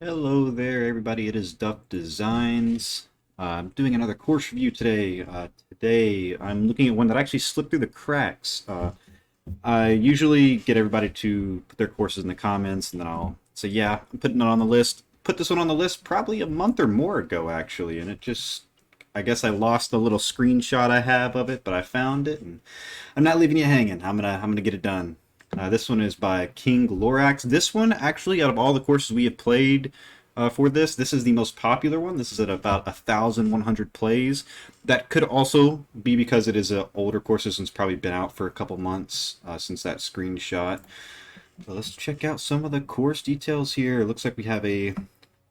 Hello there, everybody. It is Duck Designs. I'm doing another course review today. Today, I'm looking at one that actually slipped through the cracks. I usually get everybody to put their courses in the comments, and then I'll say, "Yeah, I'm putting it on the list." Put this one on the list probably a month or more ago, actually, and I guess I lost the little screenshot I have of it, but I found it, and I'm not leaving you hanging. I'm gonna get it done. This one is by King Lorax. This one, actually, out of all the courses we have played for this is the most popular one. This is at about 1,100 plays. That could also be because it is an older course. This one's probably been out for a couple months since that screenshot. So let's check out some of the course details here. It looks like we have a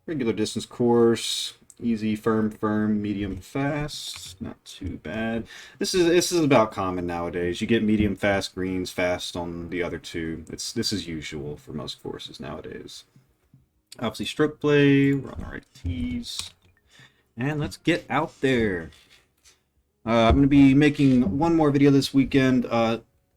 regular distance course. Easy, firm, medium, fast. Not too bad. This is about common nowadays. You get medium, fast greens, fast on the other two. This is usual for most courses nowadays. Obviously, stroke play. We're on the right tees, and let's get out there. I'm going to be making one more video this weekend.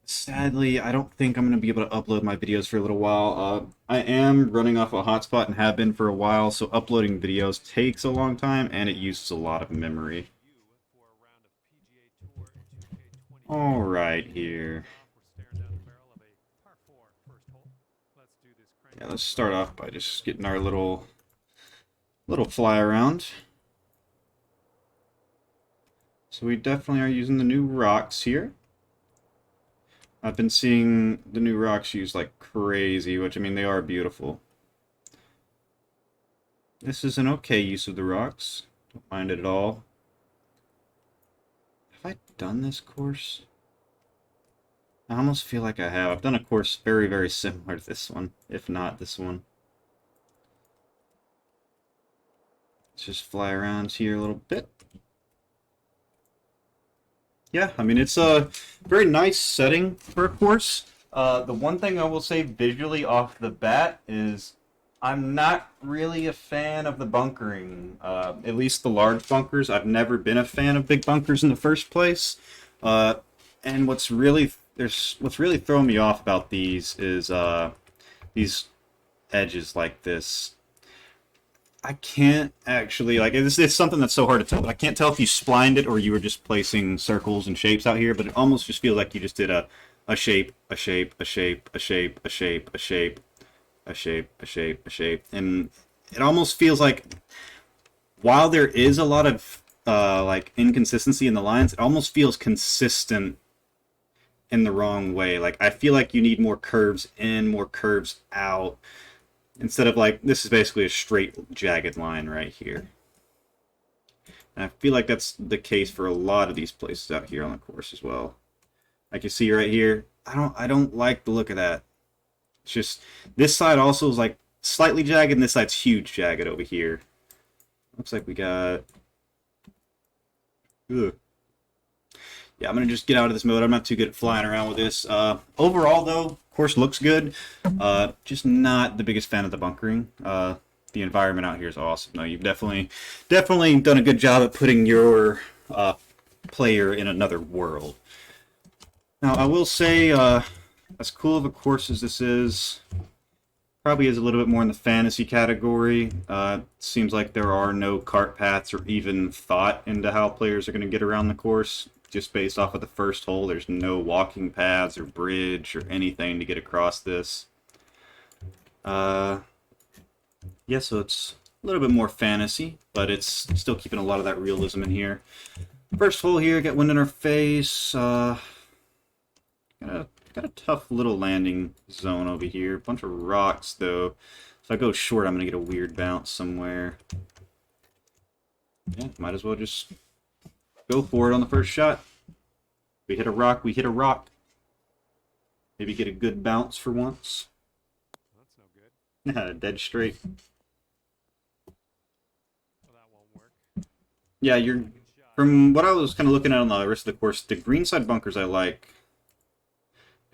Sadly, I don't think I'm going to be able to upload my videos for a little while. I am running off a hotspot and have been for a while, so uploading videos takes a long time and it uses a lot of memory. Alright here. Yeah, let's start off by just getting our little fly around. So we definitely are using the new rocks here. I've been seeing the new rocks used like crazy, which, I mean, they are beautiful. This is an okay use of the rocks. Don't mind it at all. Have I done this course? I almost feel like I have. I've done a course very, very similar to this one, if not this one. Let's just fly around here a little bit. Yeah, I mean, it's a very nice setting for a course. The one thing I will say visually off the bat is I'm not really a fan of the bunkering, at least the large bunkers. I've never been a fan of big bunkers in the first place. And what's really throwing me off about these is these edges like this. I can't actually, like, it's something that's so hard to tell, but I can't tell if you splined it or you were just placing circles and shapes out here, but it almost just feels like you just did a shape, a shape, a shape, a shape, a shape, a shape, a shape, a shape, a shape, and it almost feels like while there is a lot of like inconsistency in the lines, it almost feels consistent in the wrong way. Like, I feel like you need more curves in, more curves out. Instead of, like, this is basically a straight jagged line right here. And I feel like that's the case for a lot of these places out here on the course as well. Like you see right here, I don't like the look of that. It's just this side also is like slightly jagged and this side's huge jagged over here. Looks like we got ugh. Yeah, I'm gonna just get out of this mode. I'm not too good at flying around with this. Overall, though, course looks good. Just not the biggest fan of the bunkering. The environment out here is awesome. No, you've definitely done a good job at putting your player in another world. Now, I will say, as cool of a course as this is, probably is a little bit more in the fantasy category. Seems like there are no cart paths or even thought into how players are going to get around the course. Just based off of the first hole, there's no walking paths or bridge or anything to get across this. Yeah, so it's a little bit more fantasy, but it's still keeping a lot of that realism in here. First hole here, get wind in our face. Got a tough little landing zone over here. Bunch of rocks, though. If I go short, I'm going to get a weird bounce somewhere. Yeah, might as well just go for it on the first shot. We hit a rock, we hit a rock. Maybe get a good bounce for once. That's no good. Dead straight. Well, that won't work. Yeah, from what I was kind of looking at on the rest of the course, the greenside bunkers I like.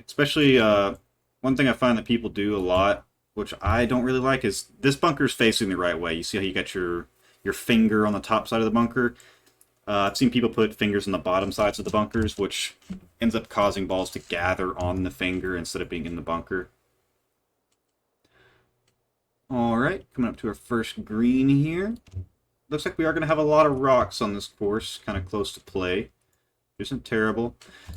Especially, one thing I find that people do a lot, which I don't really like, is this bunker's facing the right way. You see how you got your finger on the top side of the bunker? I've seen people put fingers on the bottom sides of the bunkers, which ends up causing balls to gather on the finger instead of being in the bunker. Alright, coming up to our first green here. Looks like we are going to have a lot of rocks on this course, kind of close to play. Isn't terrible.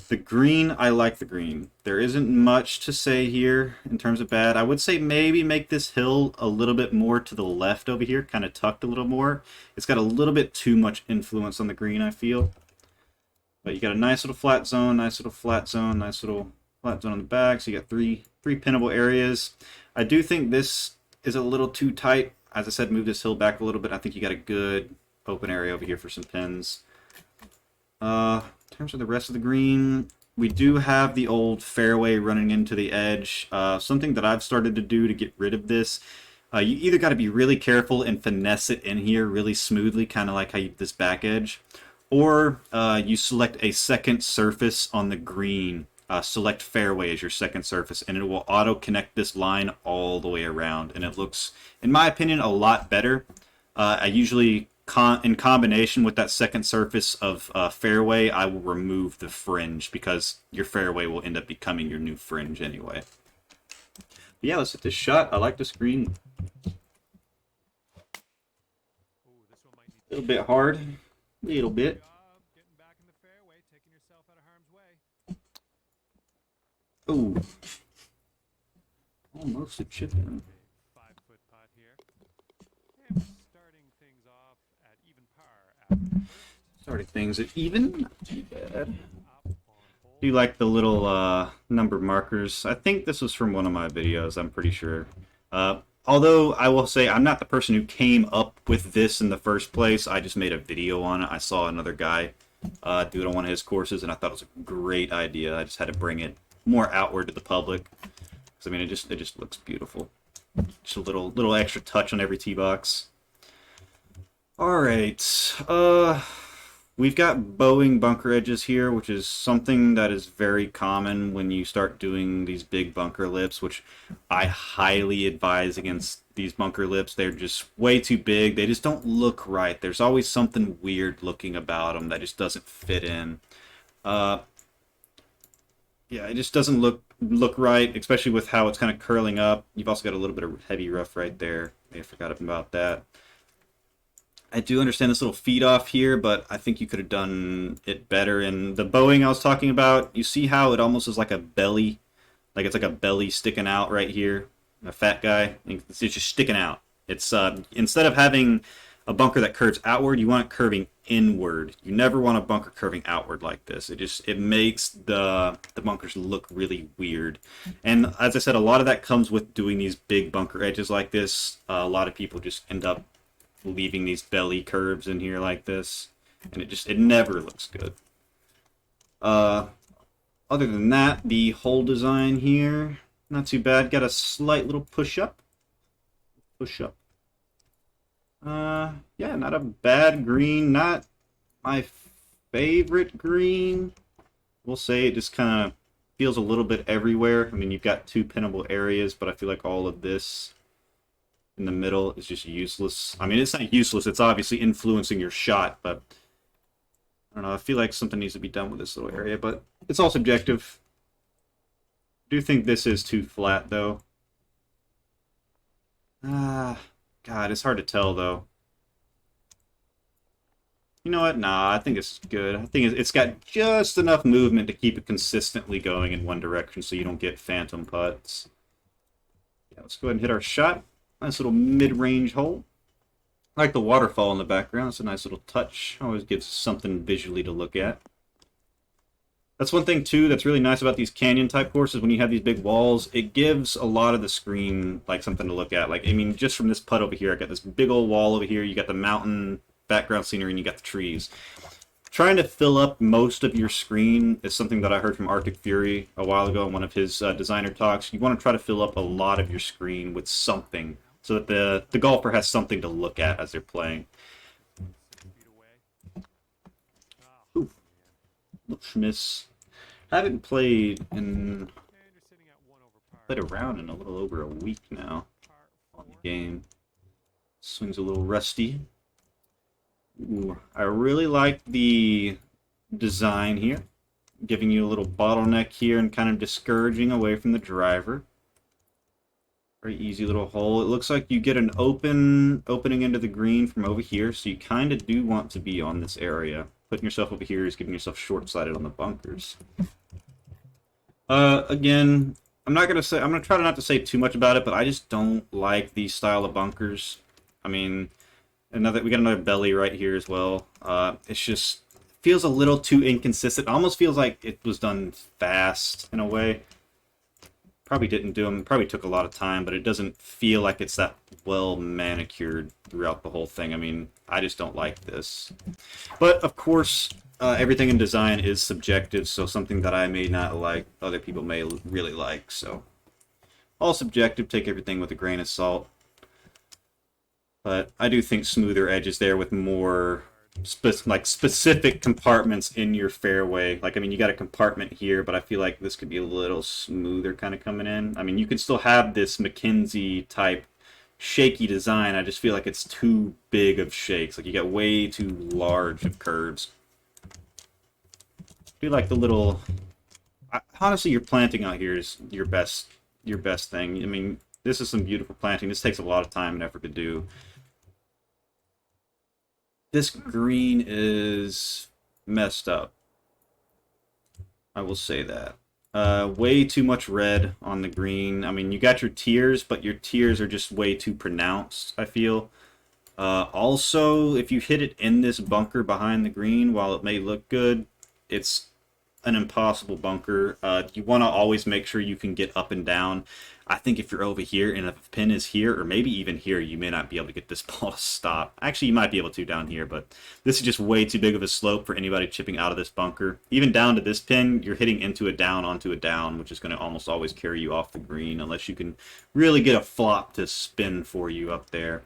The green, I like the green. There isn't much to say here in terms of bad. I would say maybe make this hill a little bit more to the left over here, kind of tucked a little more. It's got a little bit too much influence on the green, I feel. But you got a nice little flat zone, nice little flat zone, nice little flat zone on the back. So you got three pinnable areas. I do think this is a little too tight. As I said, move this hill back a little bit. I think you got a good open area over here for some pins. In terms of the rest of the green, we do have the old fairway running into the edge. Something that I've started to do to get rid of this, you either got to be really careful and finesse it in here really smoothly, kind of like how you this back edge, or you select a second surface on the green. Select fairway as your second surface, and it will auto-connect this line all the way around, and it looks, in my opinion, a lot better. I usually, in combination with that second surface of fairway, I will remove the fringe, because your fairway will end up becoming your new fringe anyway. But yeah, let's hit this shot. I like this green. Ooh, this one might need A little bit hard. A little bit. job getting back in the fairway, taking yourself out of harm's way. Ooh. Almost a chip in. 5-foot putt here. And we're starting things off at even par after the first. Starting things at even. Not too bad. Up on hole. Do you like the little number markers? I think this was from one of my videos, I'm pretty sure. Although I will say I'm not the person who came up with this in the first place. I just made a video on it. I saw another guy do it on one of his courses, and I thought it was a great idea. I just had to bring it more outward to the public. 'Cause, I mean, it just looks beautiful. Just a little extra touch on every tee box. All right. We've got bowing bunker edges here, which is something that is very common when you start doing these big bunker lips, which I highly advise against these bunker lips. They're just way too big. They just don't look right. There's always something weird looking about them that just doesn't fit in. Yeah, it just doesn't look right, especially with how it's kind of curling up. You've also got a little bit of heavy rough right there. I forgot about that. I do understand this little feed off here, but I think you could have done it better. And the bowing I was talking about, you see how it almost is like a belly? Like it's like a belly sticking out right here. A fat guy. It's just sticking out. It's instead of having a bunker that curves outward, you want it curving inward. You never want a bunker curving outward like this. It makes the bunkers look really weird. And as I said, a lot of that comes with doing these big bunker edges like this. A lot of people just end up leaving these belly curves in here like this, and it never looks good. Other than that, the hole design here, not too bad. Got a slight little push up. Yeah, not a bad green. Not my favorite green. We'll say it just kind of feels a little bit everywhere. I mean, you've got two pinnable areas, but I feel like all of this in the middle is just useless. I mean, it's not useless. It's obviously influencing your shot, but I don't know. I feel like something needs to be done with this little area, but it's all subjective. I do think this is too flat, though. God, it's hard to tell, though. You know what? Nah, I think it's good. I think it's got just enough movement to keep it consistently going in one direction so you don't get phantom putts. Yeah, let's go ahead and hit our shot. Nice little mid-range hole. I like the waterfall in the background. It's a nice little touch. Always gives something visually to look at. That's one thing, too, that's really nice about these canyon-type courses. When you have these big walls, it gives a lot of the screen, like, something to look at. Like, I mean, just from this putt over here, I got this big old wall over here. You got the mountain background scenery, and you got the trees. Trying to fill up most of your screen is something that I heard from Arctic Fury a while ago in one of his designer talks. You want to try to fill up a lot of your screen with something so that the golfer has something to look at as they're playing. 6 feet away. Ooh, little schmiss. Haven't played in And you're sitting at 1 over par. played around in a little over a week now Par on 4. the game. Swing's a little rusty. Ooh, I really like the design here, giving you a little bottleneck here and kind of discouraging away from the driver. Very easy little hole. It looks like you get an opening into the green from over here, so you kind of do want to be on this area. Putting yourself over here is giving yourself short-sighted on the bunkers. Again, I'm gonna try not to say too much about it, but I just don't like these style of bunkers. I mean, we got another belly right here as well. It's just feels a little too inconsistent. It almost feels like it was done fast in a way. Probably didn't do them. Probably took a lot of time, but it doesn't feel like it's that well manicured throughout the whole thing. I mean, I just don't like this. But of course, everything in design is subjective, so something that I may not like, other people may really like. So all subjective. Take everything with a grain of salt. But I do think smoother edges there with more specific compartments in your fairway. Like, I mean, you got a compartment here, but I feel like this could be a little smoother kind of coming in. I mean, you can still have this McKinsey type shaky design. I just feel like it's too big of shakes. Like, you got way too large of curves. I feel like the little... honestly, your planting out here is your best thing. I mean, this is some beautiful planting. This takes a lot of time and effort to do. This green is messed up. I will say that. Way too much red on the green. I mean, you got your tiers, but your tiers are just way too pronounced, I feel. Also, if you hit it in this bunker behind the green, while it may look good, it's an impossible bunker. You want to always make sure you can get up and down. I think if you're over here and if a pin is here, or maybe even here, you may not be able to get this ball to stop. Actually, you might be able to down here, but this is just way too big of a slope for anybody chipping out of this bunker. Even down to this pin, you're hitting into a down onto a down, which is going to almost always carry you off the green unless you can really get a flop to spin for you up there.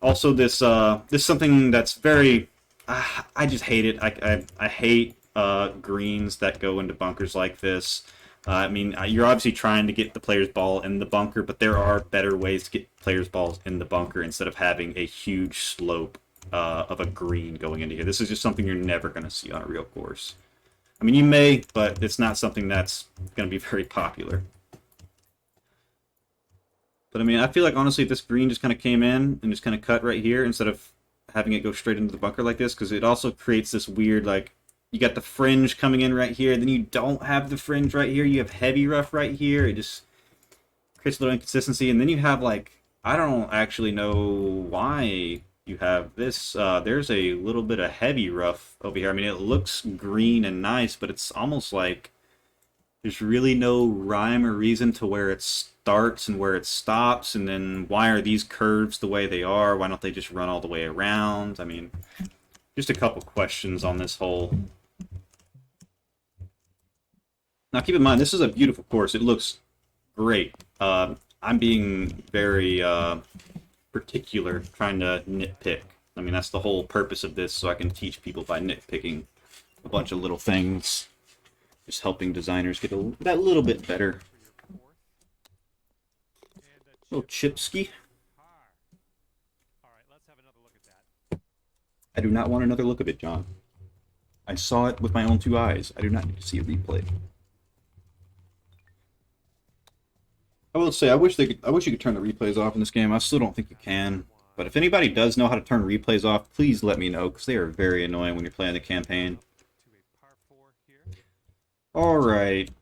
Also, this is something that's very... I just hate it. I hate greens that go into bunkers like this. I mean, you're obviously trying to get the player's ball in the bunker, but there are better ways to get players' balls in the bunker instead of having a huge slope of a green going into here. This is just something you're never going to see on a real course. I mean, you may, but it's not something that's going to be very popular. But I mean, I feel like honestly, if this green just kind of came in and just kind of cut right here instead of having it go straight into the bunker like this, because it also creates this weird, like, you got the fringe coming in right here, then you don't have the fringe right here, you have heavy rough right here, it just creates a little inconsistency, and then you have, like, I don't actually know why you have this, there's a little bit of heavy rough over here. I mean, it looks green and nice, but it's almost like there's really no rhyme or reason to where it starts and where it stops, and then why are these curves the way they are? Why don't they just run all the way around? I mean, just a couple questions on this hole. Now, keep in mind, this is a beautiful course. It looks great. I'm being very particular, trying to nitpick. I mean, that's the whole purpose of this, so I can teach people by nitpicking a bunch of little things. Just helping designers get that little bit better. Little chipski. I do not want another look of it, John. I saw it with my own two eyes. I do not need to see a replay. I will say, I wish you could turn the replays off in this game. I still don't think you can. But if anybody does know how to turn replays off, please let me know, because they are very annoying when you're playing the campaign. Alright.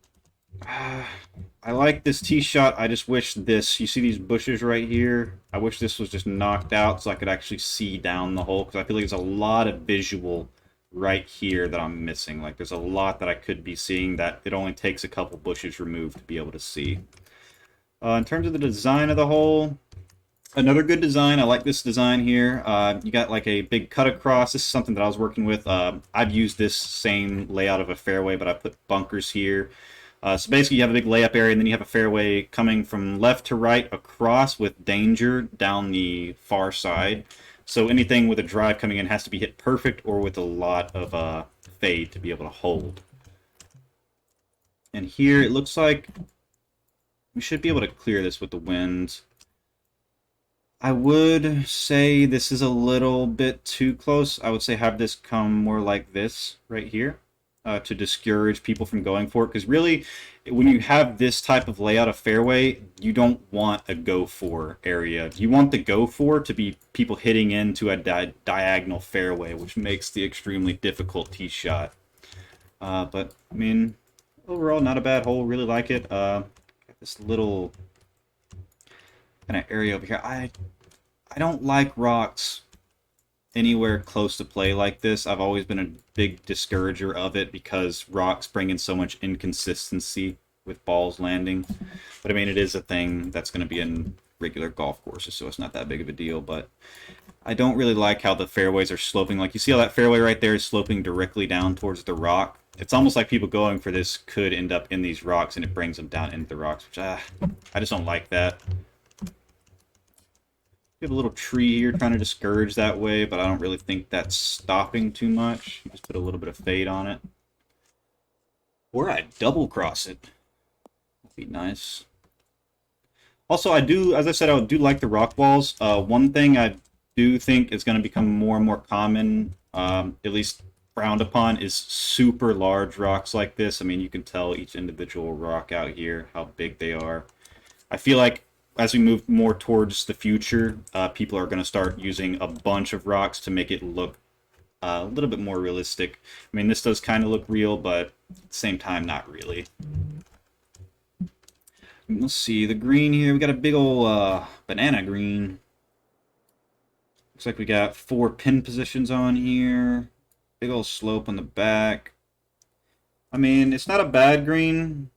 I like this tee shot. I just wish this... You see these bushes right here? I wish this was just knocked out so I could actually see down the hole, because I feel like there's a lot of visual right here that I'm missing. Like, there's a lot that I could be seeing that it only takes a couple bushes removed to be able to see. In terms of the design of the hole, another good design. I like this design here. You got like a big cut across. This is something that I was working with. I've used this same layout of a fairway, but I put bunkers here. So basically you have a big layup area, and then you have a fairway coming from left to right across with danger down the far side. So anything with a drive coming in has to be hit perfect or with a lot of fade to be able to hold. And here it looks like we should be able to clear this with the wind. I would say this is a little bit too close. I would say have this come more like this right here. to discourage people from going for it. Because really, when you have this type of layout of fairway, you don't want a go for area. You want the go for to be people hitting into a diagonal fairway, which makes the extremely difficult tee shot. But I mean, overall, not a bad hole. Really like it. Got this little kind of area over here. I don't like rocks anywhere close to play like this. I've always been a big discourager of it because rocks bring in so much inconsistency with balls landing. But I mean, it is a thing that's going to be in regular golf courses, so it's not that big of a deal. But I don't really like how the fairways are sloping. Like, you see how that fairway right there is sloping directly down towards the rock? It's almost like people going for this could end up in these rocks, and it brings them down into the rocks, which I just don't like that. We have a little tree here trying to discourage that way, but I don't really think that's stopping too much. Just put a little bit of fade on it. Or I double cross it. That'd be nice. Also, I do, as I said, I do like the rock walls. One thing I do think is going to become more and more common, at least frowned upon, is super large rocks like this. I mean, you can tell each individual rock out here how big they are. I feel like as we move more towards the future, people are going to start using a bunch of rocks to make it look a little bit more realistic. I mean, this does kind of look real, but at the same time, not really. Let's see, the green here, we got a big old banana green. Looks like we got 4 pin positions on here. Big old slope on the back. I mean, it's not a bad green,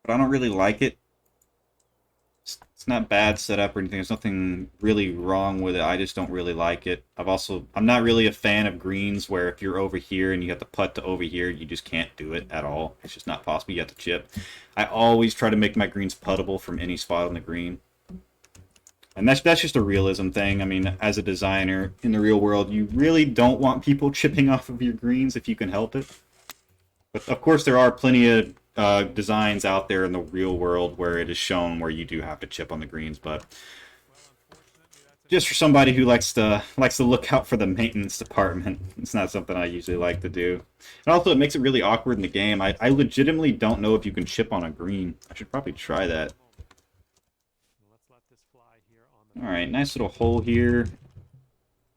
but I don't really like it. It's not bad setup or anything. There's nothing really wrong with it. I just don't really like it. I'm not really a fan of greens where if you're over here and you have to putt to over here, you just can't do it at all. It's just not possible. You have to chip. I always try to make my greens puttable from any spot on the green. And that's just a realism thing. I mean, as a designer in the real world, you really don't want people chipping off of your greens if you can help it. But of course, there are plenty of designs out there in the real world where it is shown where you do have to chip on the greens, but just for somebody who likes to look out for the maintenance department, it's not something I usually like to do. And also, it makes it really awkward in the game. I legitimately don't know if you can chip on a green. I should probably try that. Alright, nice little hole here.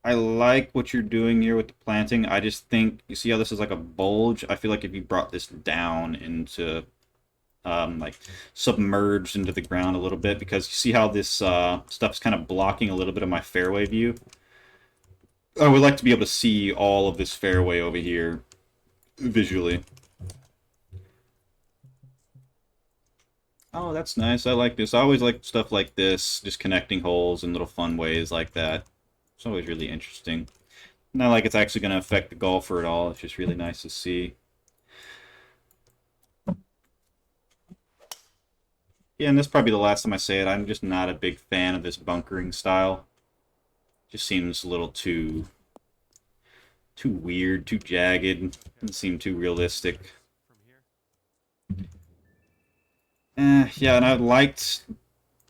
I like what you're doing here with the planting. I just think, you see how this is like a bulge? I feel like if you brought this down into, like, submerged into the ground a little bit, because you see how this stuff's kind of blocking a little bit of my fairway view? I would like to be able to see all of this fairway over here visually. Oh, that's nice. I like this. I always like stuff like this, just connecting holes in little fun ways like that. It's always really interesting. Not like it's actually going to affect the golfer at all. It's just really nice to see. Yeah, and this is probably the last time I say it. I'm just not a big fan of this bunkering style. Just seems a little too weird, too jagged. Doesn't seem too realistic. Yeah, and I liked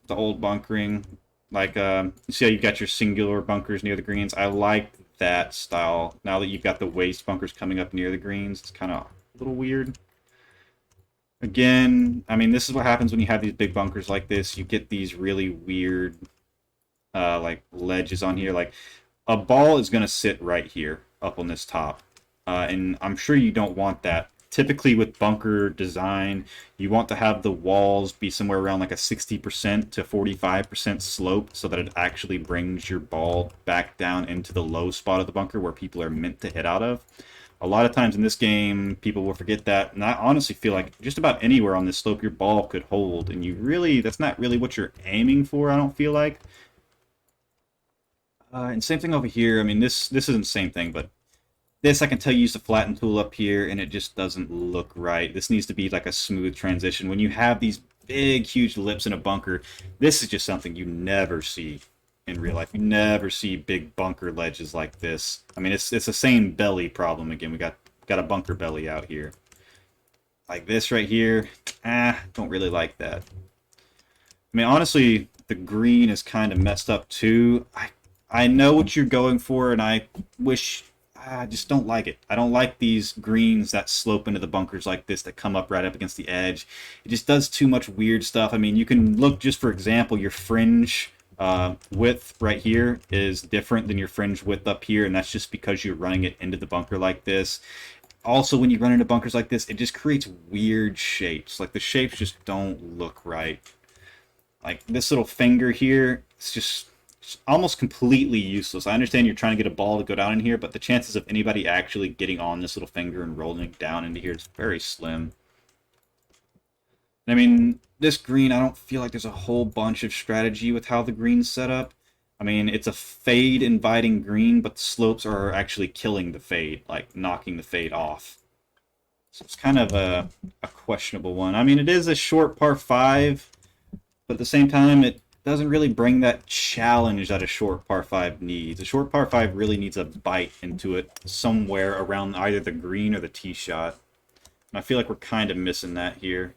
the old bunkering. Like, you see how you've got your singular bunkers near the greens? I like that style. Now that you've got the waist bunkers coming up near the greens, it's kind of a little weird. Again, I mean, this is what happens when you have these big bunkers like this. You get these really weird, like, ledges on here. Like, a ball is going to sit right here, up on this top. And I'm sure you don't want that. Typically with bunker design, you want to have the walls be somewhere around like a 60% to 45% slope so that it actually brings your ball back down into the low spot of the bunker where people are meant to hit out of. A lot of times in this game, people will forget that, and I honestly feel like just about anywhere on this slope your ball could hold, and that's not really what you're aiming for, I don't feel like. And same thing over here. I mean, this isn't the same thing, but this, I can tell you use the flatten tool up here, and it just doesn't look right. This needs to be like a smooth transition. When you have these big, huge lips in a bunker, this is just something you never see in real life. You never see big bunker ledges like this. I mean, it's the same belly problem again. We got a bunker belly out here. Like this right here, don't really like that. I mean, honestly, the green is kind of messed up too. I know what you're going for, and I wish I just don't like it. I don't like these greens that slope into the bunkers like this that come up right up against the edge. It just does too much weird stuff. I mean, you can look just for example, your fringe width right here is different than your fringe width up here, and that's just because you're running it into the bunker like this. Also, when you run into bunkers like this, it just creates weird shapes. Like the shapes just don't look right. Like this little finger here, it's just almost completely useless. I understand you're trying to get a ball to go down in here, but the chances of anybody actually getting on this little finger and rolling it down into here is very slim. I mean, this green, I don't feel like there's a whole bunch of strategy with how the green's set up. I mean, it's a fade inviting green, but the slopes are actually killing the fade, like knocking the fade off. So it's kind of a questionable one. I mean, it is a short par 5, but at the same time, it doesn't really bring that challenge that a short par 5 needs. A short par 5 really needs a bite into it somewhere around either the green or the tee shot. And I feel like we're kind of missing that here.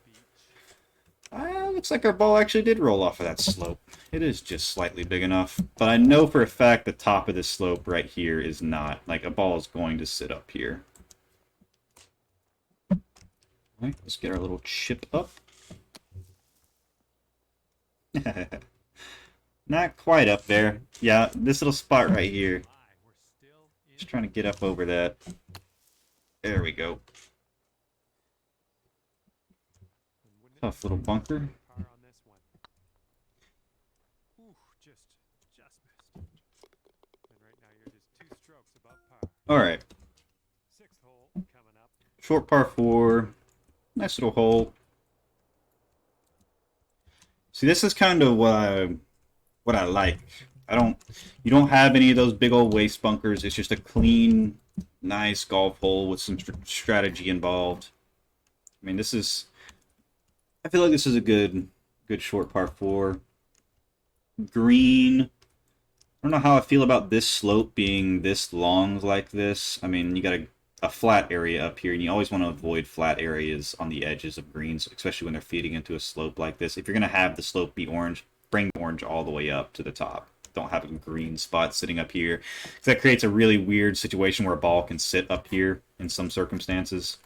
Looks like our ball actually did roll off of that slope. It is just slightly big enough. But I know for a fact the top of this slope right here is not. Like, a ball is going to sit up here. Alright, let's get our little chip up. Not quite up there. Yeah, this little spot right here. Just trying to get up over that. There we go. Tough little bunker. Alright. Short par 4. Nice little hole. See, this is kind of what I like. You don't have any of those big old waste bunkers. It's just a clean, nice golf hole with some strategy involved. I mean, I feel like this is a good short par 4. Green. I don't know how I feel about this slope being this long like this. I mean, you got a flat area up here, and you always want to avoid flat areas on the edges of greens, especially when they're feeding into a slope like this. If you're going to have the slope be orange, bring orange all the way up to the top. Don't have a green spot sitting up here, because that creates a really weird situation where a ball can sit up here in some circumstances.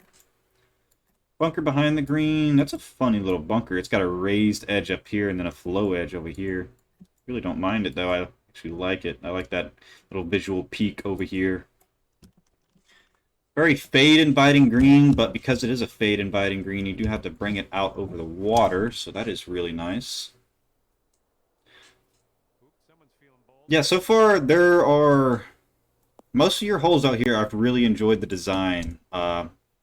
Bunker behind the green. That's a funny little bunker. It's got a raised edge up here and then a flow edge over here. Really don't mind it, though. I actually like it. I like that little visual peak over here. Very fade inviting green, but because it is a fade inviting green, you do have to bring it out over the water, so that is really nice. Yeah, so far most of your holes out here, I've really enjoyed the design.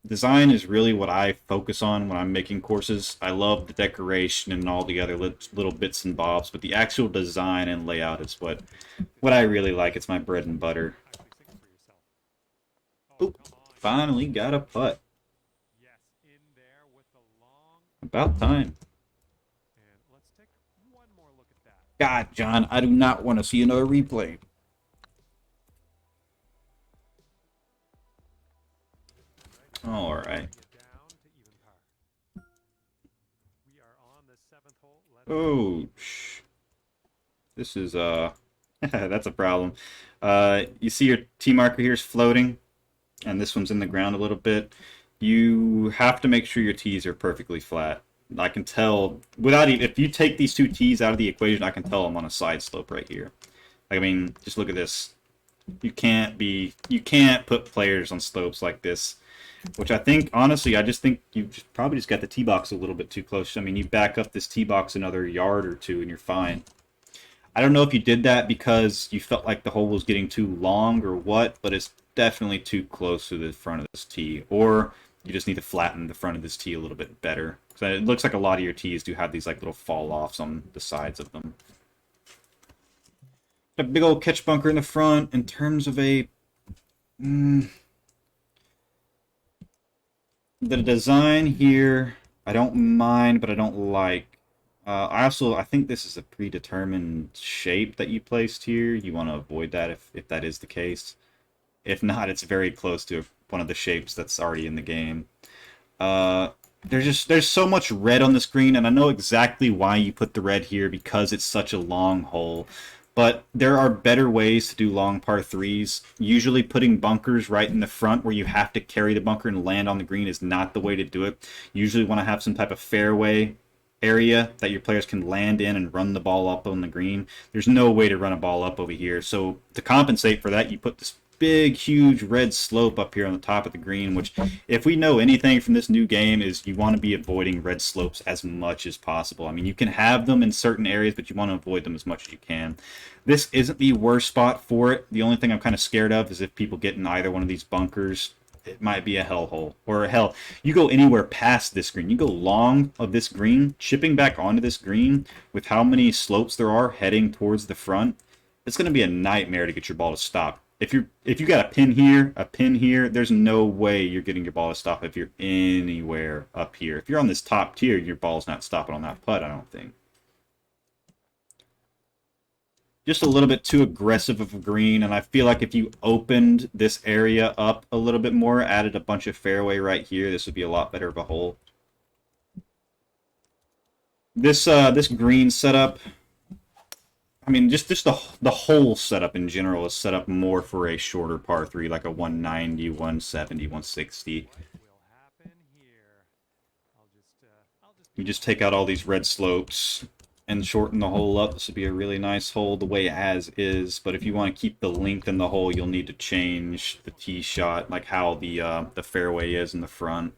Design is really what I focus on when I'm making courses. I love the decoration and all the other little bits and bobs, but the actual design and layout is what I really like. It's my bread and butter. Oop, finally got a putt. About time. God, John, I do not want to see another replay. All right. Oh, this is that's a problem. You see your T marker here is floating, and this one's in the ground a little bit. You have to make sure your T's are perfectly flat. I can tell without even, if you take these two T's out of the equation, I can tell I'm on a side slope right here. Like, I mean, just look at this. You can't put players on slopes like this. Which I think, honestly, I just think you probably just got the tee box a little bit too close. I mean, you back up this tee box another yard or two and you're fine. I don't know if you did that because you felt like the hole was getting too long or what, but it's definitely too close to the front of this tee. Or you just need to flatten the front of this tee a little bit better. So it looks like a lot of your tees do have these like little fall-offs on the sides of them. A big old catch bunker in the front. In terms of a... the design here, I don't mind, but I don't like. I think this is a predetermined shape that you placed here. You want to avoid that if that is the case. If not, it's very close to one of the shapes that's already in the game. There's so much red on the screen, and I know exactly why you put the red here because it's such a long hole. But there are better ways to do long par threes. Usually putting bunkers right in the front where you have to carry the bunker and land on the green is not the way to do it. You usually want to have some type of fairway area that your players can land in and run the ball up on the green. There's no way to run a ball up over here. So to compensate for that, you put this big, huge red slope up here on the top of the green, which, if we know anything from this new game, is you want to be avoiding red slopes as much as possible. I mean, you can have them in certain areas, but you want to avoid them as much as you can. This isn't the worst spot for it. The only thing I'm kind of scared of is if people get in either one of these bunkers, it might be a hellhole. Or hell, you go anywhere past this green. You go long of this green, chipping back onto this green with how many slopes there are heading towards the front. It's going to be a nightmare to get your ball to stop. If you got a pin here, there's no way you're getting your ball to stop if you're anywhere up here. If you're on this top tier, your ball's not stopping on that putt, I don't think. Just a little bit too aggressive of a green, and I feel like if you opened this area up a little bit more, added a bunch of fairway right here, this would be a lot better of a hole. This green setup, I mean, just the whole setup in general is set up more for a shorter par 3, like a 190, 170, 160. You just take out all these red slopes and shorten the hole up. This would be a really nice hole the way as is, but if you want to keep the length in the hole, you'll need to change the tee shot, like how the fairway is in the front.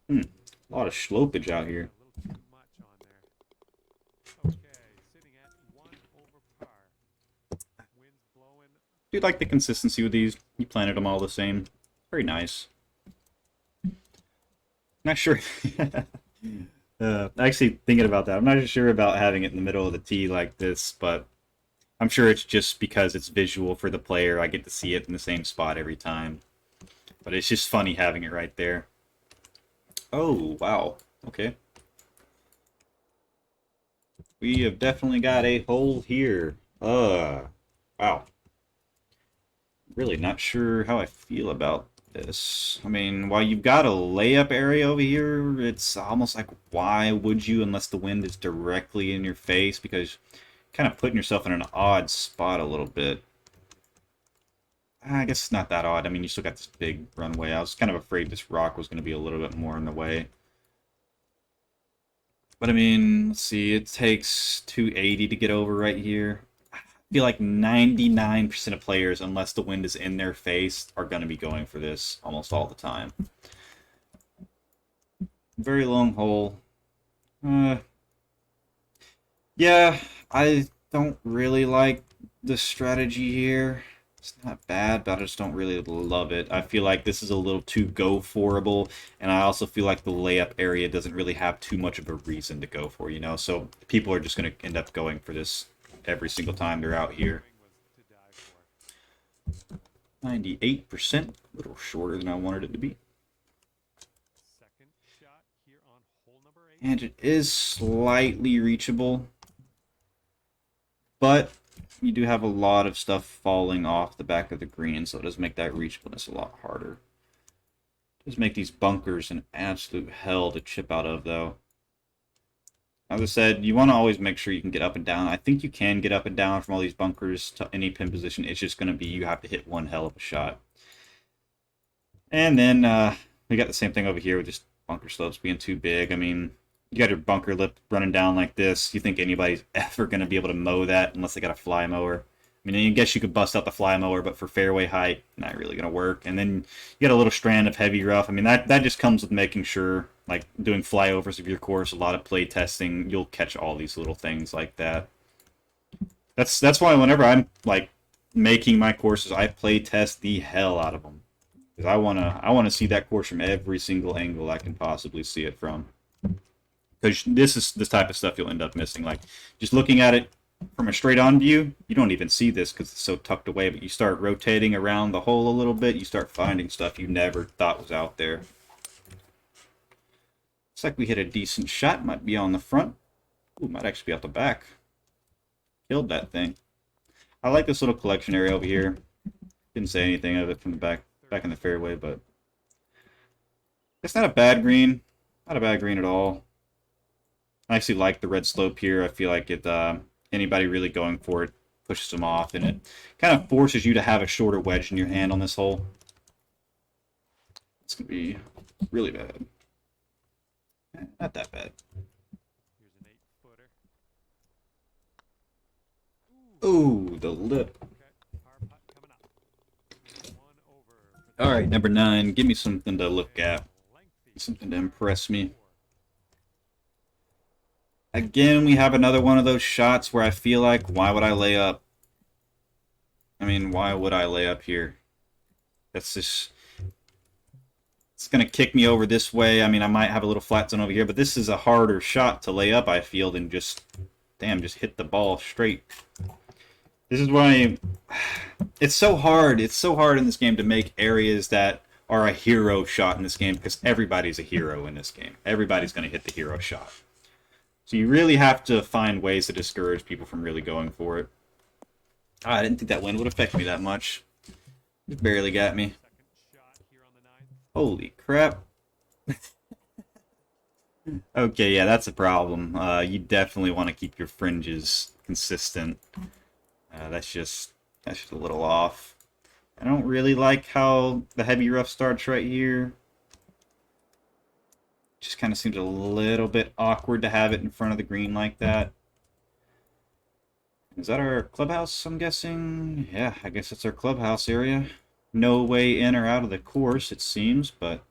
A lot of slopage out here. Do you like the consistency with these? You planted them all the same. Very nice. Not sure. Actually, thinking about that, I'm not sure about having it in the middle of the tee like this, but I'm sure it's just because it's visual for the player. I get to see it in the same spot every time. But it's just funny having it right there. Oh, wow. Okay. We have definitely got a hole here. Wow. Really not sure how I feel about this. I mean, while you've got a layup area over here, it's almost like, why would you, unless the wind is directly in your face, because you're kind of putting yourself in an odd spot a little bit. I guess it's not that odd. I mean, you still got this big runway. I was kind of afraid this rock was going to be a little bit more in the way. But I mean, let's see, it takes 280 to get over right here. I feel like 99% of players, unless the wind is in their face, are going to be going for this almost all the time. Very long hole. Yeah, I don't really like the strategy here. It's not bad, but I just don't really love it. I feel like this is a little too go-forable, and I also feel like the layup area doesn't really have too much of a reason to go for, you know? So people are just going to end up going for this every single time they're out here. 98%, a little shorter than I wanted it to be. And it is slightly reachable, but you do have a lot of stuff falling off the back of the green, so it does make that reachableness a lot harder. It does make these bunkers an absolute hell to chip out of, though. As I said, you want to always make sure you can get up and down. I think you can get up and down from all these bunkers to any pin position. It's just going to be you have to hit one hell of a shot. And then we got the same thing over here with just bunker slopes being too big. I mean, you got your bunker lip running down like this. You think anybody's ever going to be able to mow that unless they got a fly mower? I mean, I guess you could bust out the fly mower, but for fairway height, not really going to work. And then you got a little strand of heavy rough. I mean, that just comes with making sure, like doing flyovers of your course, a lot of play testing, you'll catch all these little things like that. That's why whenever I'm like making my courses, I play test the hell out of them. Because I wanna see that course from every single angle I can possibly see it from. Because this is this type of stuff you'll end up missing. Like, just looking at it from a straight-on view, you don't even see this because it's so tucked away, but you start rotating around the hole a little bit, you start finding stuff you never thought was out there. Looks like we hit a decent shot. Might be on the front. Ooh, might actually be out the back. Killed that thing. I like this little collection area over here. Didn't say anything of it from the back in the fairway, but it's not a bad green. Not a bad green at all. I actually like the red slope here. I feel like it anybody really going for it pushes them off, and it kind of forces you to have a shorter wedge in your hand on this hole. It's gonna be really bad. Not that bad. Here's an 8-footer. Ooh, the lip. Okay, par putt coming up. One over for All the right, number 9. Give me something to look and at, lengthy something to par impress me. 4. Again, we have another one of those shots where I feel like, why would I lay up? I mean, why would I lay up here? That's just... It's going to kick me over this way. I mean, I might have a little flat zone over here, but this is a harder shot to lay up, I feel, than just... Damn, just hit the ball straight. This is why... It's so hard. It's so hard in this game to make areas that are a hero shot in this game, because everybody's a hero in this game. Everybody's going to hit the hero shot. So you really have to find ways to discourage people from really going for it. I didn't think that wind would affect me that much. It barely got me. Second shot here on the 9th. Holy crap. Okay, yeah, that's a problem. You definitely want to keep your fringes consistent. That's just a little off. I don't really like how the heavy rough starts right here. Just kind of seems a little bit awkward to have it in front of the green like that. Is that our clubhouse, I'm guessing? Yeah, I guess it's our clubhouse area. No way in or out of the course, it seems, but...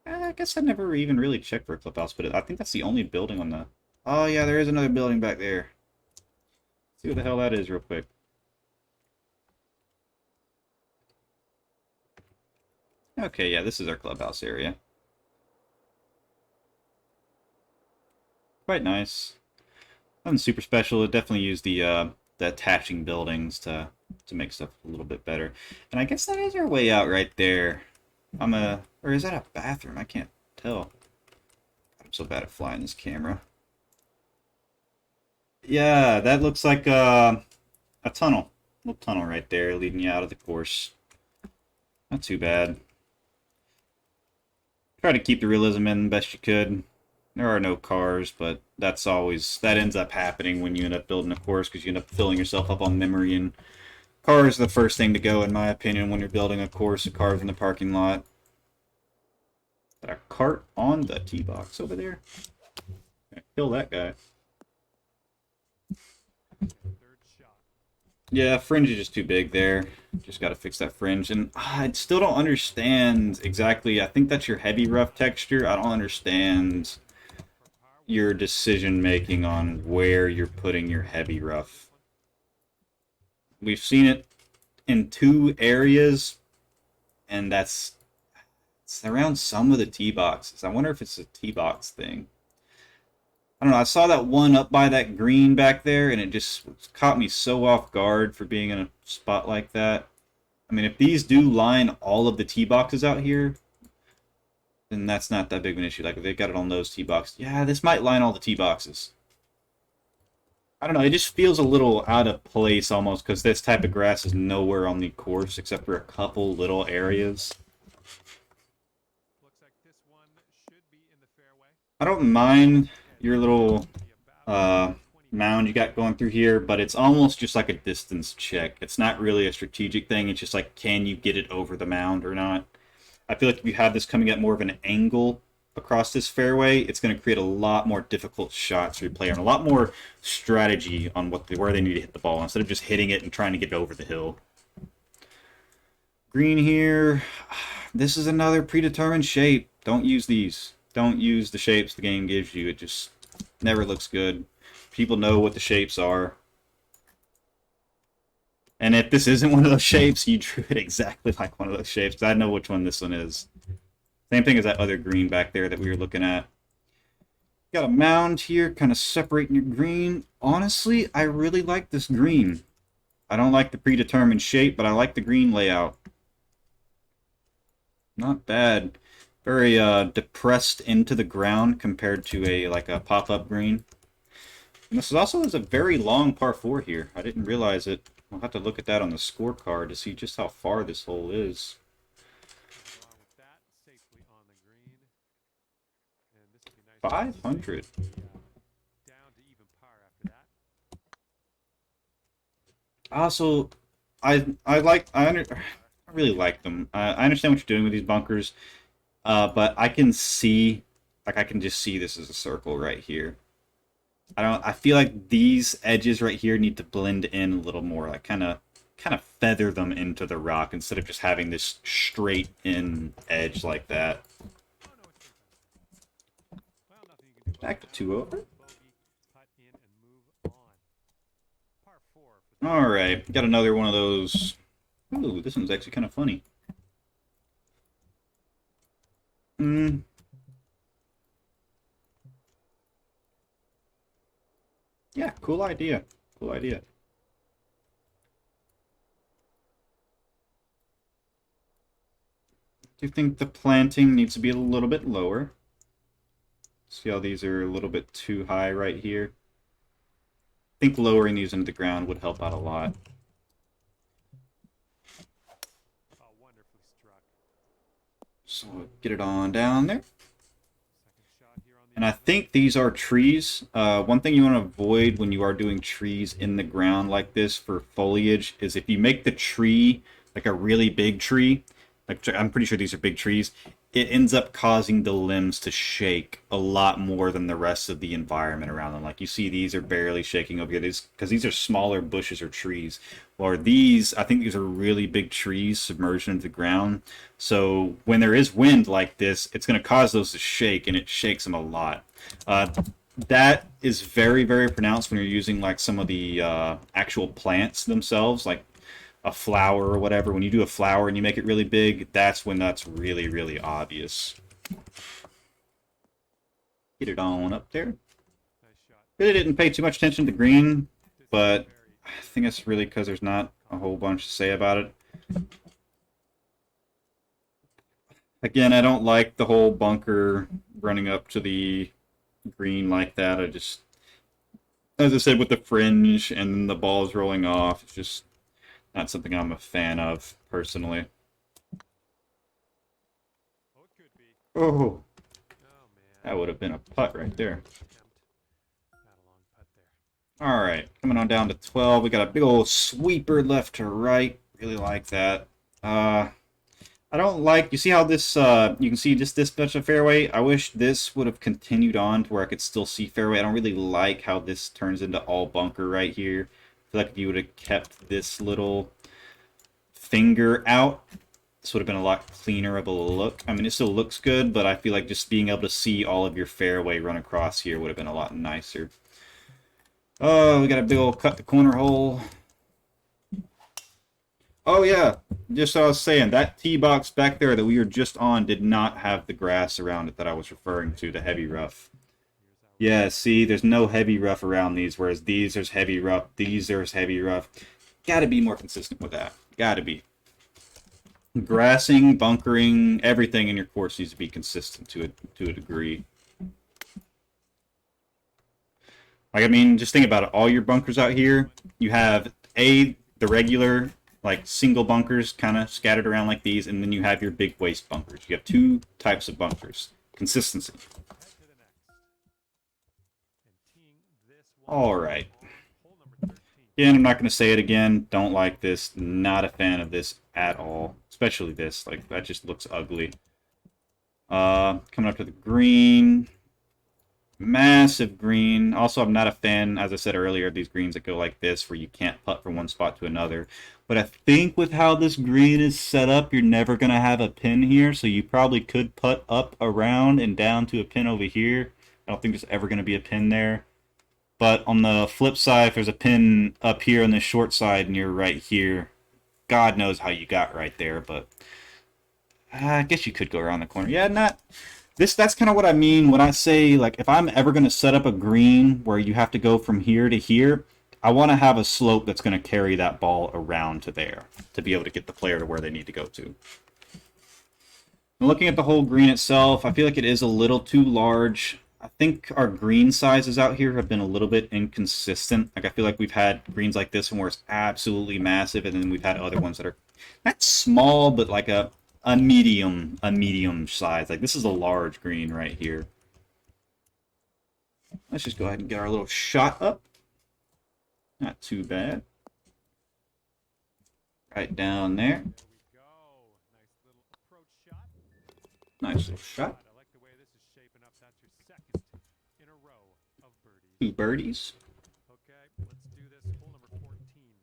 I guess I never even really checked for a clubhouse, but I think that's the only building on the... Oh, yeah, there is another building back there. Let's see what the hell that is real quick. Okay, yeah, this is our clubhouse area. Quite nice. Nothing super special. It definitely used the attaching buildings to make stuff a little bit better. And I guess that is our way out right there. Or is that a bathroom? I can't tell. I'm so bad at flying this camera. Yeah, that looks like a tunnel. A little tunnel right there leading you out of the course. Not too bad. Try to keep the realism in the best you could. There are no cars, but that ends up happening when you end up building a course because you end up filling yourself up on memory, and cars are the first thing to go in my opinion when you're building a course. A car's in the parking lot. Got a cart on the tee box over there. Kill that guy. Third shot. Yeah, fringe is just too big there. Just got to fix that fringe. And I still don't understand exactly. I think that's your heavy rough texture. I don't understand For par your decision making on where you're putting your heavy rough. We've seen it in 2 areas, and it's around some of the tee boxes. I wonder if it's a tee box thing. I don't know. I saw that one up by that green back there, and it just caught me so off guard for being in a spot like that. I mean, if these do line all of the tee boxes out here, then that's not that big of an issue. Like, if they got it on those tee boxes, yeah, this might line all the tee boxes. I don't know. It just feels a little out of place almost because this type of grass is nowhere on the course except for a couple little areas. looks like this one should be in the fairway. I don't mind your little Be about 20 mound you got going through here, but it's almost just like a distance check. It's not really a strategic thing. It's just like, can you get it over the mound or not? I feel like if you have this coming at more of an angle across this fairway, it's going to create a lot more difficult shots for your player and a lot more strategy on where they need to hit the ball instead of just hitting it and trying to get over the hill. Green here. This is another predetermined shape. Don't use these. Don't use the shapes the game gives you. It just never looks good. People know what the shapes are. And if this isn't one of those shapes, you drew it exactly like one of those shapes, because I know which one this one is. Same thing as that other green back there that we were looking at. Got a mound here, kind of separating your green. Honestly, I really like this green. I don't like the predetermined shape, but I like the green layout. Not bad. Very depressed into the ground compared to a pop-up green. And this is a very long par 4 here. I didn't realize it. I'll have to look at that on the scorecard to see just how far this hole is. along with that safely on the green. And this would be 500. Down to even par after that. Also, I really like them. I understand what you're doing with these bunkers, but I can see, like I can just see this as a circle right here. I feel like these edges right here need to blend in a little more, like kind of feather them into the rock instead of just having this straight in edge like that. Oh no, it's been done. Well, nothing you can do about Back to that. 2 over. Bogey, putt in and move on. Par 4 for the All right, got another one of those. Ooh, this one's actually kind of funny. Hmm. Yeah, cool idea. Cool idea. Do you think the planting needs to be a little bit lower? See how these are a little bit too high right here? I think lowering these into the ground would help out a lot. oh, wonderfully struck. So get it on down there. Second shot here on the And I approach. think these are trees. One thing you want to avoid when you are doing trees in the ground like this for foliage is if you make the tree like a really big tree, like I'm pretty sure these are big trees, it ends up causing the limbs to shake a lot more than the rest of the environment around them. Like you see, these are barely shaking over here because these are smaller bushes or trees. Or these, I think these are really big trees submerged into the ground. So when there is wind like this, it's going to cause those to shake, and it shakes them a lot. Uh, that is very, very pronounced when you're using like some of the actual plants themselves, like a flower or whatever. When you do a flower and you make it really big, that's when that's really, really obvious. Get it on up there. Nice shot. Really didn't pay too much attention to green, This is but very I think it's really because there's not a whole bunch to say about it. Again, I don't like the whole bunker running up to the green like that. I just, as I said, with the fringe and the balls rolling off, it's just not something I'm a fan of personally. oh, it could be. Oh, Oh man. that would have been a putt right there. Attempt. Not a long putt there. All right, coming on down to 12. We got a big old sweeper left to right. Really like that. I don't like. You see how this? You can see just this much of fairway. I wish this would have continued on to where I could still see fairway. I don't really like how this turns into all bunker right here. I feel like if you would have kept this little finger out, this would have been a lot cleaner of a look. I mean, it still looks good, but I feel like just being able to see all of your fairway run across here would have been a lot nicer. Oh, we got a big old cut the corner hole. Oh yeah, just what I was saying, that tee box back there that we were just on did not have the grass around it that I was referring to, the heavy rough. Here's how Yeah, see, there's no heavy rough around these, whereas these there's heavy rough, these there's heavy rough. Gotta be more consistent with that. Gotta be. Grassing, bunkering, everything in your course needs to be consistent to a degree. Like I mean, just think about it. All your bunkers out here, you have the regular like single bunkers kind of scattered around like these, and then you have your big waste bunkers. You have two types of bunkers. Consistency. head to the next. And teeing this one All up right. on hole number 13. Again, I'm not going to say it again. Don't like this. Not a fan of this at all. Especially this. Like, that just looks ugly. Coming up to the green. Massive green. Also, I'm not a fan, as I said earlier, of these greens that go like this, where you can't putt from one spot to another. But I think with how this green is set up, you're never going to have a pin here, so you probably could putt up, around, and down to a pin over here. I don't think there's ever going to be a pin there. But on the flip side, if there's a pin up here on the short side and you're right here, God knows how you got right there, but I guess you could go around the corner. Yeah, not this. That's kind of what I mean when I say, like, if I'm ever going to set up a green where you have to go from here to here, I want to have a slope that's going to carry that ball around to there to be able to get the player to where they need to go to. And looking at the whole green itself, I feel like it is a little too large. I think our green sizes out here have been a little bit inconsistent. Like I feel like we've had greens like this one where it's absolutely massive, and then we've had other ones that are not small, but like a medium size. Like this is a large green right here. Let's just go ahead and get our little shot up. Not too bad. Right down there. There we go. Nice little approach shot. Nice little shot. I like the way this is shaping up. That's your second in a row of birdies. 2 birdies. Okay, let's do this. Hole number 14,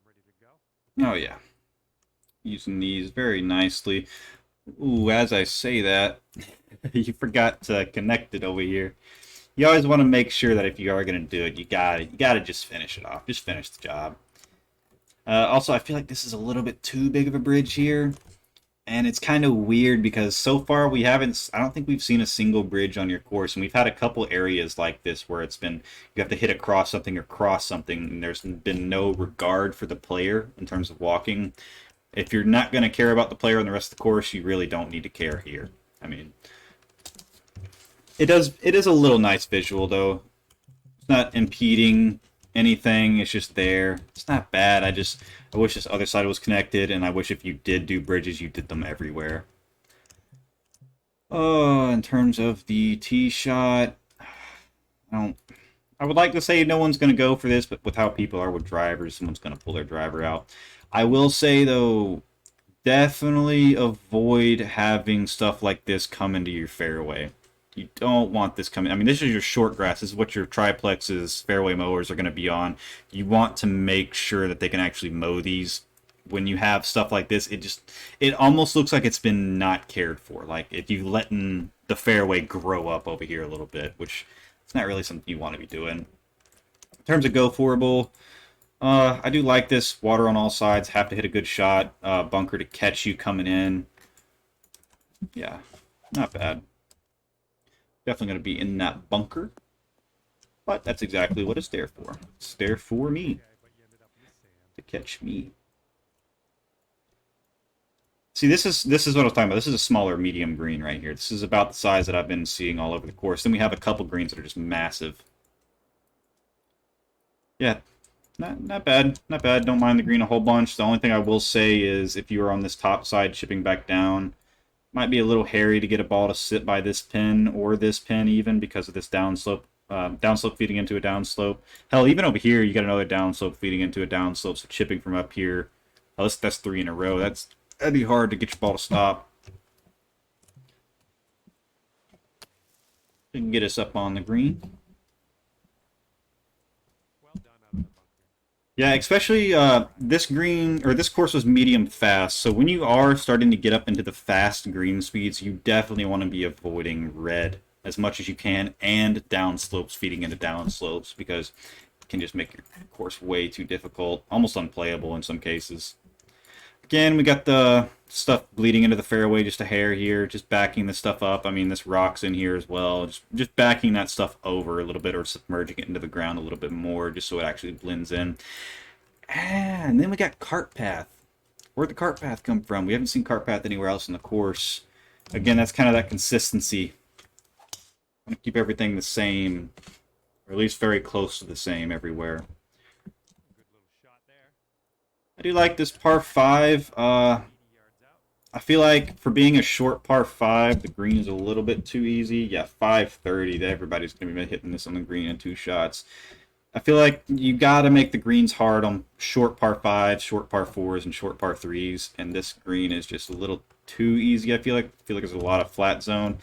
ready to go. Oh yeah. Using these very nicely. Ooh, as I say that, you forgot to connect it over here. You always want to make sure that if you are going to do it, you gotta just finish it off. Just finish the job. Also, I feel like this is a little bit too big of a bridge here. And it's kind of weird because so far I don't think we've seen a single bridge on your course. And we've had a couple areas like this where it's been, you have to hit across something or cross something. And there's been no regard for the player in terms of walking. If you're not going to care about the player on the rest of the course, you really don't need to care here. I mean, it is a little nice visual though. It's not impeding anything. It's just there. It's not bad. I wish this other side was connected, and I wish if you did do bridges, you did them everywhere. Oh, in terms of the tee shot, I don't. I would like to say no one's going to go for this, but with how people are with drivers, someone's going to pull their driver out. I will say though, definitely avoid having stuff like this come into your fairway. You don't want this coming. I mean, this is your short grass. This is what your triplexes, fairway mowers are going to be on. You want to make sure that they can actually mow these. When you have stuff like this, it almost looks like it's been not cared for. Like if you've letting the fairway grow up over here a little bit, which it's not really something you want to be doing. In terms of go forable, I do like this. Water on all sides. Have to hit a good shot. Bunker to catch you coming in. Yeah, not bad. Definitely going to be in that bunker. But that's exactly what it's there for. It's there for me. Okay, but you ended up in the sand. To catch me. See, this is what I was talking about. This is a smaller medium green right here. This is about the size that I've been seeing all over the course. Then we have a couple greens that are just massive. Yeah, not bad. Not bad. Don't mind the green a whole bunch. The only thing I will say is if you are on this top side chipping back down, might be a little hairy to get a ball to sit by this pin or this pin even because of this downslope. Downslope feeding into a downslope. Hell, even over here, you got another downslope feeding into a downslope. So chipping from up here, that's 3 in a row. That'd be hard to get your ball to stop. You can get us up on the green. Well done out of the bunker. Yeah, especially this green or this course was medium fast. So when you are starting to get up into the fast green speeds, you definitely want to be avoiding red as much as you can and downslopes feeding into downslopes because it can just make your course way too difficult, almost unplayable in some cases. Again, we got the stuff bleeding into the fairway just a hair here, just backing this stuff up. I mean, this rock's in here as well. Just backing that stuff over a little bit or submerging it into the ground a little bit more just so it actually blends in. And then we got cart path. Where'd the cart path come from? We haven't seen cart path anywhere else in the course. Again, that's kind of that consistency. I want to keep everything the same, or at least very close to the same everywhere. Good little shot there. I do like this par 5. 80 yards out. I feel like for being a short par 5, the green is a little bit too easy. Yeah, 530. Everybody's going to be hitting this on the green in 2 shots. I feel like you got to make the greens hard on short par 5s, short par 4s, and short par 3s. And this green is just a little too easy, I feel like. There's a lot of flat zone.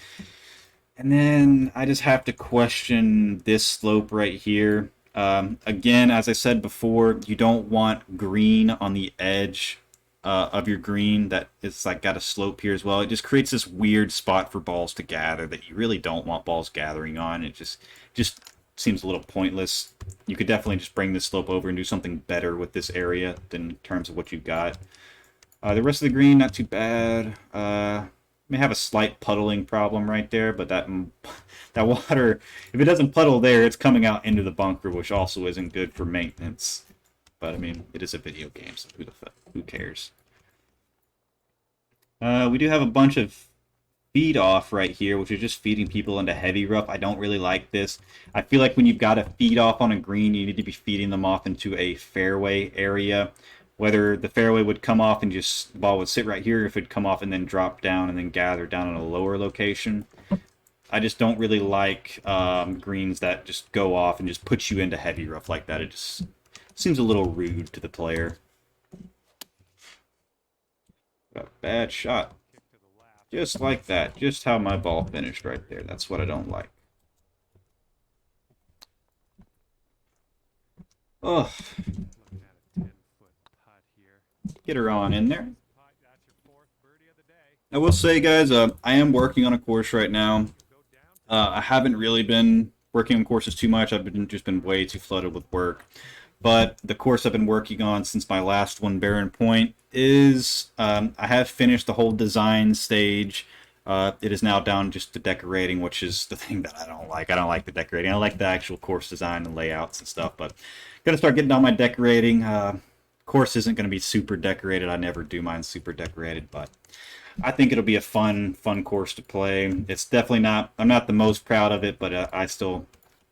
And then I just have to question this slope right here. Again, as I said before, you don't want green on the edge of your green that it's like got a slope here as well. It just creates this weird spot for balls to gather that you really don't want balls gathering on. It just seems a little pointless. You could definitely just bring this slope over and do something better with this area than in terms of what you got. The rest of the green, not too bad. May have a slight puddling problem right there, but that water, if it doesn't puddle there, it's coming out into the bunker, which also isn't good for maintenance. But I mean, it is a video game, so who cares? We do have a bunch of feed off right here, which is just feeding people into heavy rough. I don't really like this. I feel like when you've got a feed off on a green, you need to be feeding them off into a fairway area. Whether the fairway would come off and just the ball would sit right here, if it'd come off and then drop down and then gather down in a lower location. I just don't really like greens that just go off and just put you into heavy rough like that. It just seems a little rude to the player. A bad shot. Kick to the left. Just like that. Just how my ball finished right there. That's what I don't like. Ugh. Looking at a 10-foot putt here. Get her on in there. Putt, that's your fourth birdie of the day. I will say, guys, I am working on a course right now. Go down to I haven't really been working on courses too much. I've just been way too flooded with work. But the course I've been working on since my last one, Barren Point, is I have finished the whole design stage. It is now down just to decorating, which is the thing that I don't like. I don't like the decorating. I like the actual course design and layouts and stuff. But gonna start getting on my decorating. Course isn't gonna be super decorated. I never do mine super decorated, but I think it'll be a fun course to play. It's definitely not. I'm not the most proud of it, but I still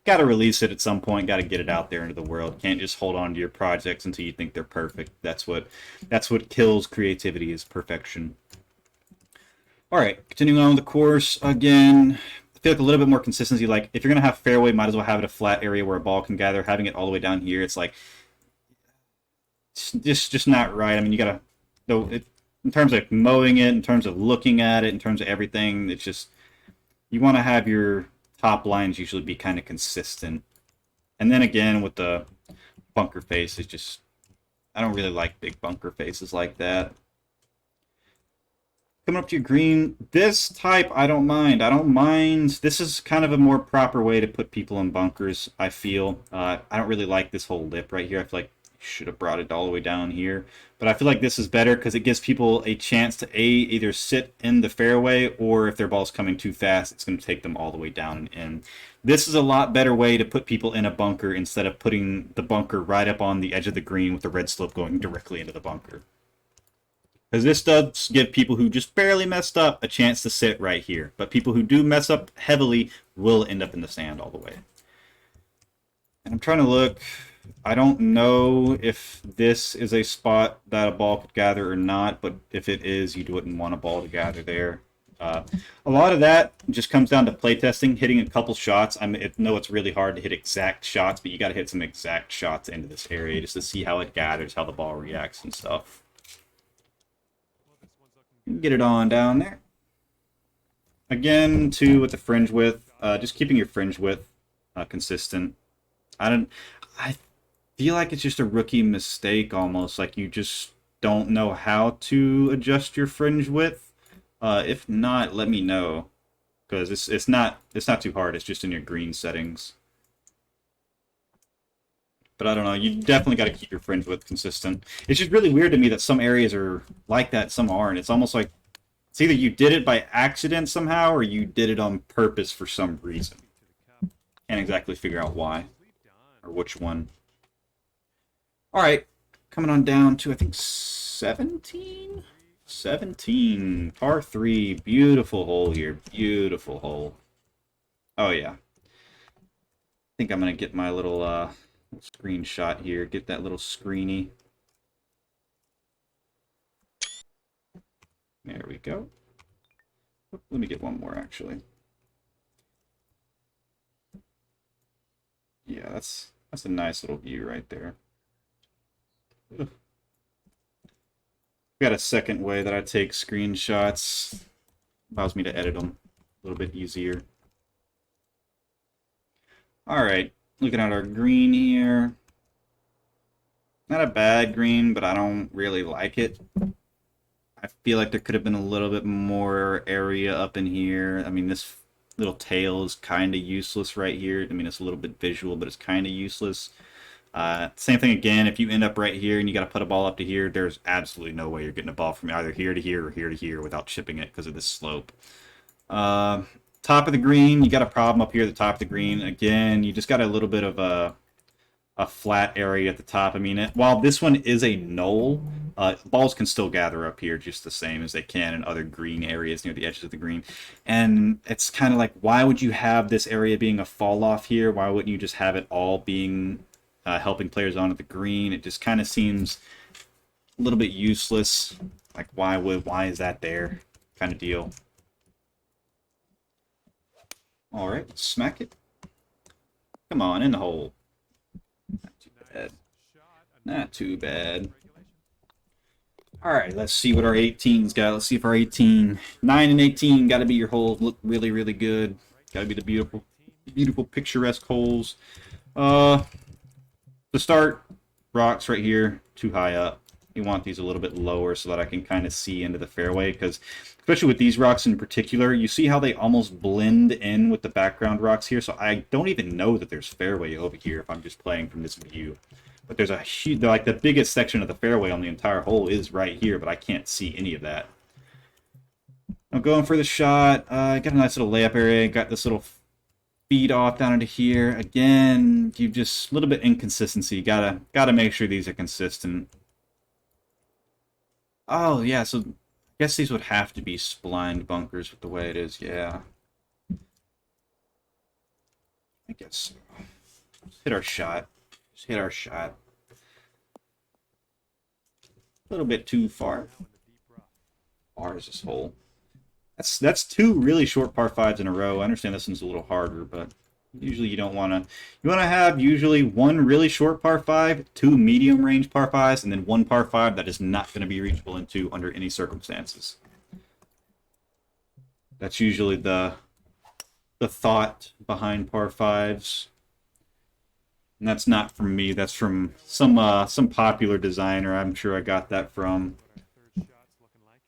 got to release it at some point. Got to get it out there into the world. Can't just hold on to your projects until you think they're perfect. That's what kills creativity, is perfection. All right, continuing on with the course again. I feel like a little bit more consistency. Like if you're gonna have fairway, might as well have it a flat area where a ball can gather. Having it all the way down here, it's like just not right. I mean, you gotta though. In terms of mowing it, in terms of looking at it, in terms of everything, it's just you want to have your top lines usually be kind of consistent. And then again with the bunker face, it's just I don't really like big bunker faces like that. Coming up to your green, this type I don't mind. I don't mind. This is kind of a more proper way to put people in bunkers, I feel. I don't really like this whole lip right here. I feel like should have brought it all the way down here, but I feel like this is better because it gives people a chance to either sit in the fairway, or if their ball's coming too fast, it's going to take them all the way down and in. This is a lot better way to put people in a bunker instead of putting the bunker right up on the edge of the green with the red slope going directly into the bunker, because this does give people who just barely messed up a chance to sit right here, but people who do mess up heavily will end up in the sand all the way. And I'm trying to look. I don't know if this is a spot that a ball could gather or not, but if it is, you wouldn't want a ball to gather there. A lot of that just comes down to playtesting, hitting a couple shots. I know it's really hard to hit exact shots, but you got to hit some exact shots into this area just to see how it gathers, how the ball reacts and stuff. Get it on down there. Again, too, with the fringe width, just keeping your fringe width consistent. I feel like it's just a rookie mistake almost. Like you just don't know how to adjust your fringe width. If not, let me know, because it's not too hard. It's just in your green settings. But I don't know. You definitely got to keep your fringe width consistent. It's just really weird to me that some areas are like that, some aren't. It's almost like it's either you did it by accident somehow, or you did it on purpose for some reason. Can't exactly figure out why or which one. All right, coming on down to, I think, 17? 17, par 3, beautiful hole here, beautiful hole. Oh, yeah. I think I'm going to get my little screenshot here, get that little screeny. There we go. Let me get one more, actually. Yeah, that's a nice little view right there. Ugh. Got a second way that I take screenshots. Allows me to edit them a little bit easier. Alright, looking at our green here. Not a bad green, but I don't really like it. I feel like there could have been a little bit more area up in here. I mean, this little tail is kind of useless right here. I mean, it's a little bit visual, but it's kind of useless. Same thing again, if you end up right here and you got to put a ball up to here, there's absolutely no way you're getting a ball from either here to here or here to here without chipping it because of this slope. Top of the green, you got a problem up here at the top of the green. Again, you just got a little bit of a flat area at the top. I mean, while this one is a knoll, balls can still gather up here just the same as they can in other green areas near the edges of the green. And it's kind of like, why would you have this area being a fall off here? Why wouldn't you just have it all being helping players on at the green? It just kind of seems a little bit useless. Like, why is that there? Kind of deal. All right, smack it. Come on, in the hole. Not too bad. Nice shot. Not too bad. Regulation. All right, let's see what our 18's got. Let's see if our 18, 9 and 18 got to be your holes. Look really, really good. Got to be the beautiful, beautiful picturesque holes. To start, rocks right here, too high up. You want these a little bit lower so that I can kind of see into the fairway, because especially with these rocks in particular, you see how they almost blend in with the background rocks here, so I don't even know that there's fairway over here if I'm just playing from this view. But there's a huge, like the biggest section of the fairway on the entire hole is right here, but I can't see any of that. I'm going for the shot. Got a nice little layup area. Got this little feed off down into here. Again, you just a little bit inconsistency. Gotta make sure these are consistent. Oh yeah, so I guess these would have to be splined bunkers with the way it is. Yeah, I guess so. Just hit our shot. Just hit our shot. A little bit too far. Far is this hole? That's two really short par fives in a row. I understand this one's a little harder, but usually you don't want to. You want to have usually one really short par five, two medium range par fives, and then one par five that is not going to be reachable into under any circumstances. That's usually the thought behind par fives. And that's not from me. That's from some popular designer. I'm sure I got that from. What our third shot's looking like.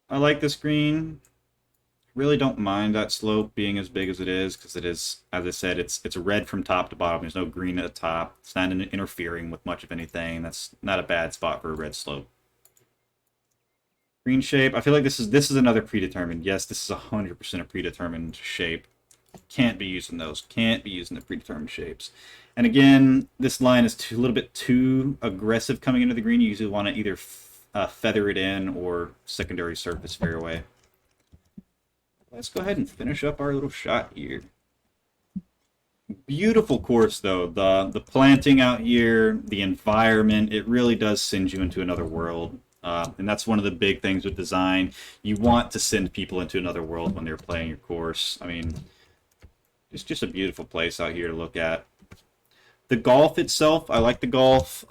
I like this green. Really don't mind that slope being as big as it is, because it is, as I said, it's red from top to bottom. There's no green at the top. It's not interfering with much of anything. That's not a bad spot for a red slope. Green shape. I feel like this is another predetermined. Yes, this is 100% a predetermined shape. Can't be using those. Can't be using the predetermined shapes. And again, this line is a little bit too aggressive coming into the green. You usually want to either feather it in or secondary surface fairway. Let's go ahead and finish up our little shot here. Beautiful course, though. The planting out here, the environment, it really does send you into another world. And that's one of the big things with design. You want to send people into another world when they're playing your course. I mean, it's just a beautiful place out here to look at. The golf itself, I like the golf.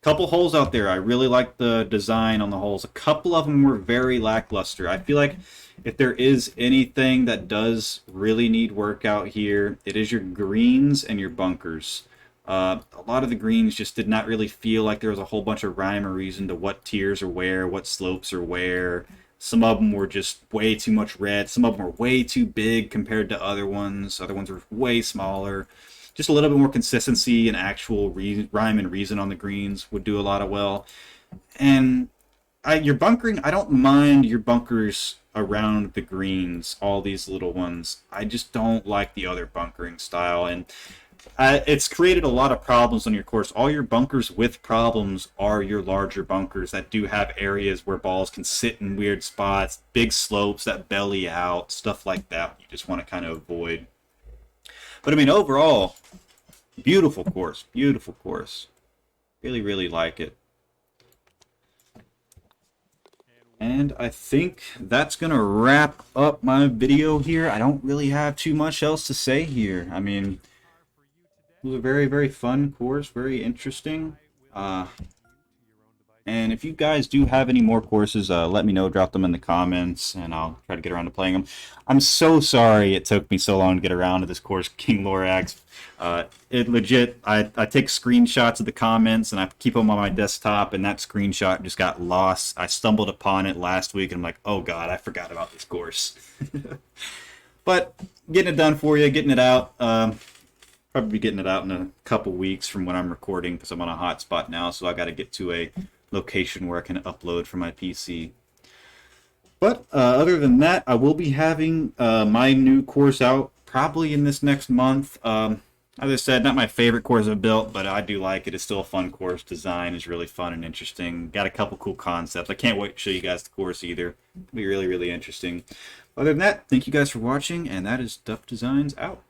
Couple holes out there, I really like the design on the holes. A couple of them were very lackluster. I feel like if there is anything that does really need work out here, it is your greens and your bunkers. A lot of the greens just did not really feel like there was a whole bunch of rhyme or reason to what tiers are where, what slopes are where. Some of them were just way too much red. Some of them were way too big compared to other ones. Other ones were way smaller. Just a little bit more consistency and actual rhyme and reason on the greens would do a lot of well. And your bunkering, I don't mind your bunkers around the greens, all these little ones. I just don't like the other bunkering style. And it's created a lot of problems on your course. All your bunkers with problems are your larger bunkers that do have areas where balls can sit in weird spots, big slopes that belly out, stuff like that you just want to kind of avoid. But I mean, overall, beautiful course. Beautiful course. Really, really like it. And I think that's going to wrap up my video here. I don't really have too much else to say here. I mean, it was a very, very fun course. Very interesting. And if you guys do have any more courses, let me know. Drop them in the comments, and I'll try to get around to playing them. I'm so sorry it took me so long to get around to this course, King Lorax. It legit, I take screenshots of the comments, and I keep them on my desktop, and that screenshot just got lost. I stumbled upon it last week, and I'm like, oh god, I forgot about this course. But getting it done for you, getting it out. Probably be getting it out in a couple weeks from when I'm recording, because I'm on a hotspot now, so I got to get to a location where I can upload from my PC. But other than that, I will be having my new course out probably in this next month. As I said, not my favorite course I've built, but I do like it. It's still a fun course. Design is really fun and interesting. Got a couple cool concepts. I can't wait to show you guys the course either. It'll be really, really interesting. Other than that, thank you guys for watching, and that is Duff Designs out.